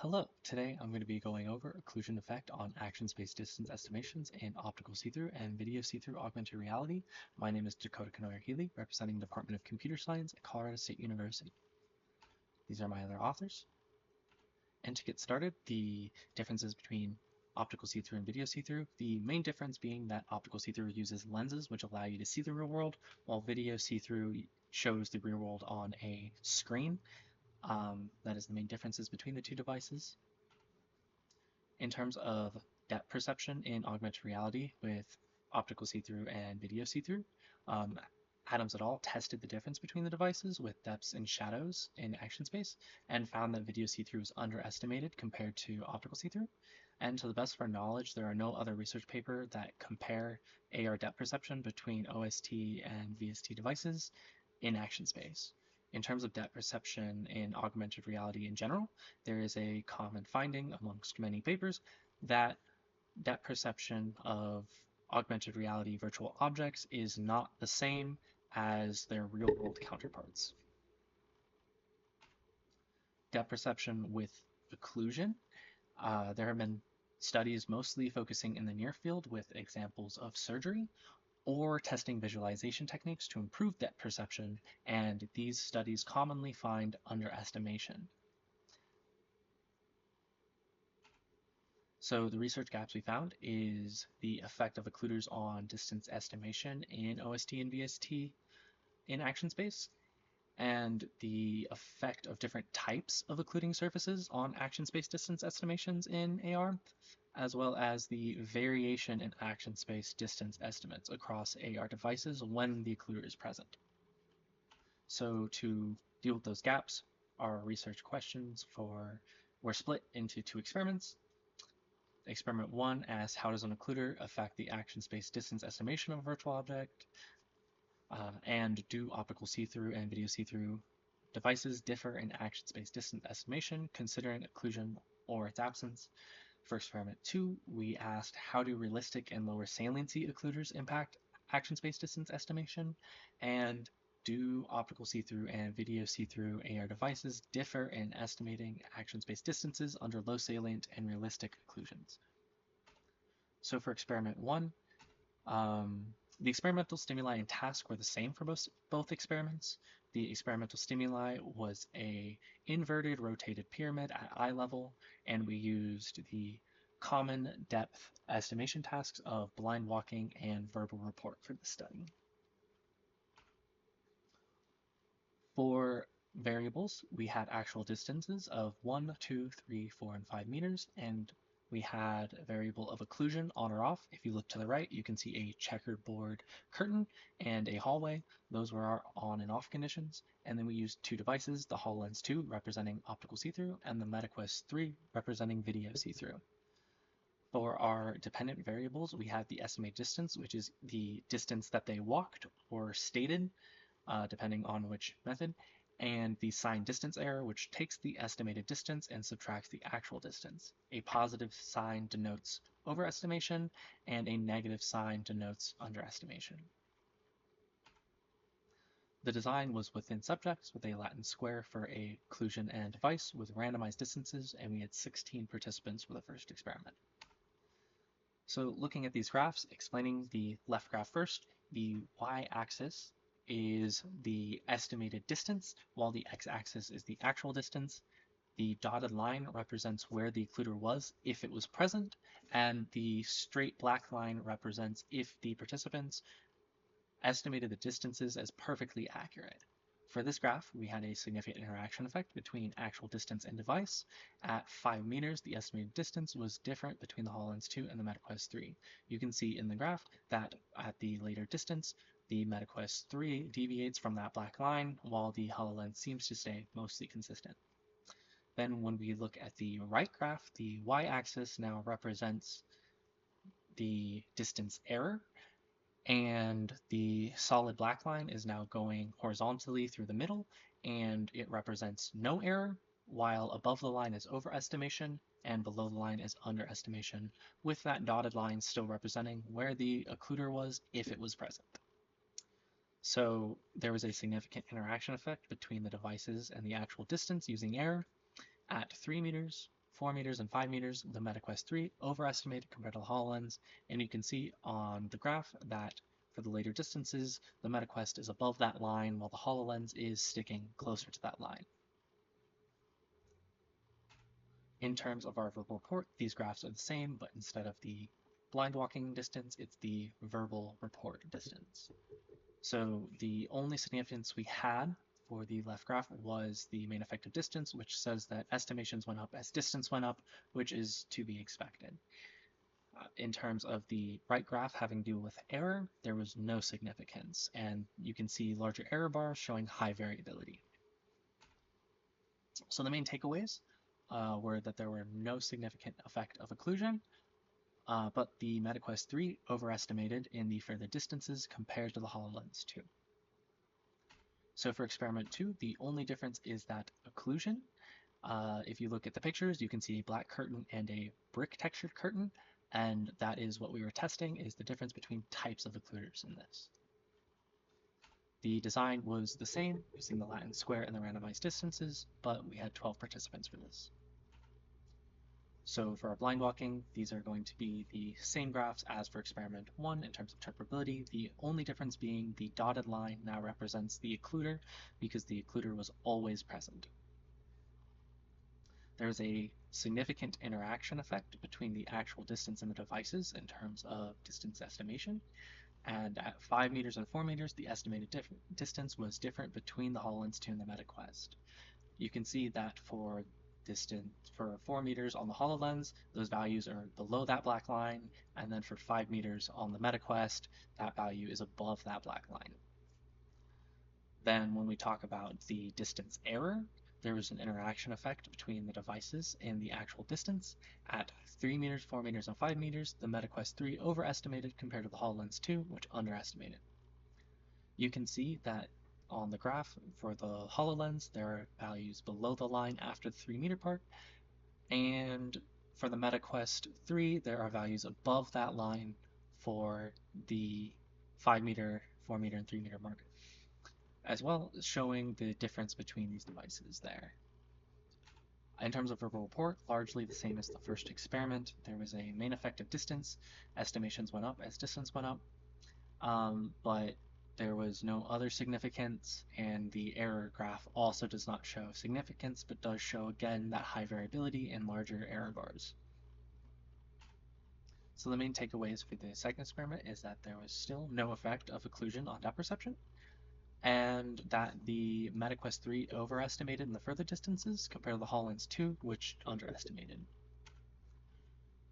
Hello, today I'm going to be going over occlusion effect on action-space distance estimations in optical see-through and video see-through augmented reality. My name is Dakota Kanoyer Healy, representing the Department of Computer Science at Colorado State University. These are my other authors. And to get started, the differences between optical see-through and video see-through, the main difference being that optical see-through uses lenses which allow you to see the real world, while video see-through shows the real world on a screen. That is the main differences between the two devices. In terms of depth perception in augmented reality with optical see-through and video see-through, um, Adams et al. Tested the difference between the devices with depths and shadows in action space and found that video see-through is underestimated compared to optical see-through. And to the best of our knowledge, there are no other research paper that compare AR depth perception between OST and VST devices in action space. In terms of depth perception in augmented reality in general, there is a common finding amongst many papers that depth perception of augmented reality virtual objects is not the same as their real world counterparts. Depth perception with occlusion, there have been studies mostly focusing in the near field with examples of surgery or testing visualization techniques to improve depth perception, and these studies commonly find underestimation. So the research gaps we found is the effect of occluders on distance estimation in OST and VST in action space, and the effect of different types of occluding surfaces on action space distance estimations in AR, as well as the variation in action space distance estimates across AR devices when the occluder is present. So to deal with those gaps, our research questions were split into two experiments. Experiment 1 asks, how does an occluder affect the action space distance estimation of a virtual object? And do optical see-through and video see-through devices differ in action space distance estimation, considering occlusion or its absence? For experiment 2, we asked, how do realistic and lower saliency occluders impact action space distance estimation? And do optical see-through and video see-through AR devices differ in estimating action space distances under low salient and realistic occlusions? So for experiment 1, the experimental stimuli and task were the same for both experiments. The experimental stimuli was a inverted rotated pyramid at eye level, and we used the common depth estimation tasks of blind walking and verbal report for the study. For variables, we had actual distances of 1, 2, 3, 4, and 5 meters, and we had a variable of occlusion on or off. If you look to the right, you can see a checkerboard curtain and a hallway. Those were our on and off conditions. And then we used two devices, the HoloLens 2 representing optical see-through and the MetaQuest 3 representing video see-through. For our dependent variables, we had the estimated distance, which is the distance that they walked or stated, depending on which method, and the sign distance error, which takes the estimated distance and subtracts the actual distance. A positive sign denotes overestimation, and a negative sign denotes underestimation. The design was within subjects with a Latin square for a occlusion and device with randomized distances, and we had 16 participants for the first experiment. So looking at these graphs, explaining the left graph first, the y-axis is the estimated distance, while the x-axis is the actual distance. The dotted line represents where the occluder was if it was present, and the straight black line represents if the participants estimated the distances as perfectly accurate. For this graph, we had a significant interaction effect between actual distance and device. At 5 meters, the estimated distance was different between the HoloLens 2 and the MetaQuest 3. You can see in the graph that at the later distance, the MetaQuest 3 deviates from that black line, while the HoloLens seems to stay mostly consistent. Then when we look at the right graph, the y-axis now represents the distance error, and the solid black line is now going horizontally through the middle, and it represents no error, while above the line is overestimation and below the line is underestimation, with that dotted line still representing where the occluder was if it was present. So there was a significant interaction effect between the devices and the actual distance using error. At 3 meters, 4 meters and 5 meters, the MetaQuest 3 overestimated compared to the HoloLens, and you can see on the graph that for the later distances, the MetaQuest is above that line while the HoloLens is sticking closer to that line. In terms of our verbal report, these graphs are the same, but instead of the blind walking distance, it's the verbal report distance. So the only significance we had for the left graph was the main effective distance, which says that estimations went up as distance went up, which is to be expected. In terms of the right graph having to do with error, there was no significance, and you can see larger error bars showing high variability. So the main takeaways were that there were no significant effect of occlusion, but the MetaQuest 3 overestimated in the further distances compared to the HoloLens 2. So for experiment 2, the only difference is that occlusion. If you look at the pictures, you can see a black curtain and a brick textured curtain, and that is what we were testing, is the difference between types of occluders in this. The design was the same, using the Latin square and the randomized distances, but we had 12 participants for this. So for our blind walking, these are going to be the same graphs as for experiment 1 in terms of interpretability, the only difference being the dotted line now represents the occluder because the occluder was always present. There's a significant interaction effect between the actual distance and the devices in terms of distance estimation. And at 5 meters and 4 meters, the estimated distance was different between the HoloLens 2 and the MetaQuest. You can see that for 4 meters on the HoloLens, those values are below that black line, and then for 5 meters on the MetaQuest, that value is above that black line. Then when we talk about the distance error, there was an interaction effect between the devices and the actual distance. At 3 meters, 4 meters, and 5 meters, the MetaQuest 3 overestimated compared to the HoloLens 2, which underestimated. You can see that on the graph for the HoloLens, there are values below the line after the 3 meter part, and for the MetaQuest 3, there are values above that line for the 5 meter, 4 meter, and 3 meter mark, as well as showing the difference between these devices there. In terms of verbal report, largely the same as the first experiment. There was a main effective distance. Estimations went up as distance went up, but there was no other significance, and the error graph also does not show significance, but does show again that high variability and larger error bars. So the main takeaways for the second experiment is that there was still no effect of occlusion on depth perception, and that the MetaQuest 3 overestimated in the further distances compared to the HoloLens 2, which underestimated.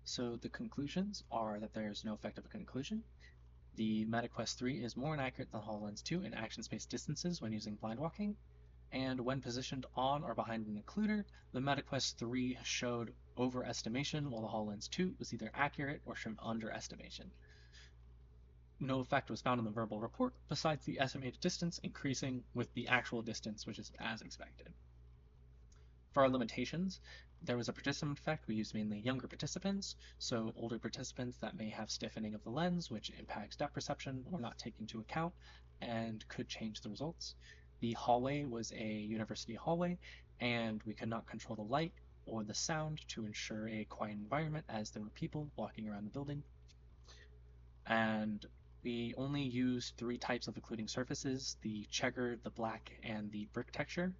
So the conclusions are that there is no effect of occlusion. The MetaQuest 3 is more inaccurate than HoloLens 2 in action space distances when using blind walking, and when positioned on or behind an occluder, the MetaQuest 3 showed overestimation while the HoloLens 2 was either accurate or showed underestimation. No effect was found in the verbal report besides the estimated distance increasing with the actual distance, which is as expected. For our limitations, there was a participant effect. We used mainly younger participants, so older participants that may have stiffening of the lens, which impacts depth perception, were not taken into account and could change the results. The hallway was a university hallway, and we could not control the light or the sound to ensure a quiet environment as there were people walking around the building. And we only used 3 types of occluding surfaces: the checker, the black, and the brick texture.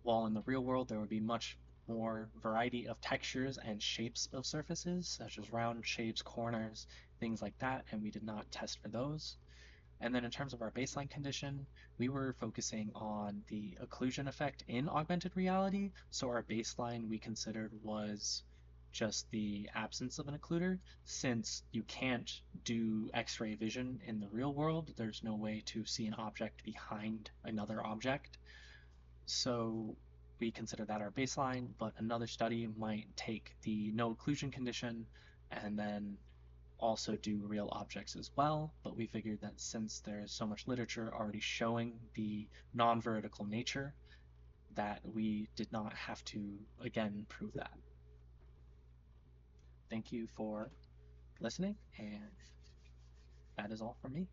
While in the real world, there would be much more variety of textures and shapes of surfaces, such as round shapes, corners, things like that, and we did not test for those. And then in terms of our baseline condition, we were focusing on the occlusion effect in augmented reality, so our baseline we considered was just the absence of an occluder. Since you can't do X-ray vision in the real world, there's no way to see an object behind another object. So we consider that our baseline, but another study might take the no occlusion condition and then also do real objects as well. But we figured that since there's so much literature already showing the non-vertical nature, that we did not have to, again, prove that. Thank you for listening, and that is all from me.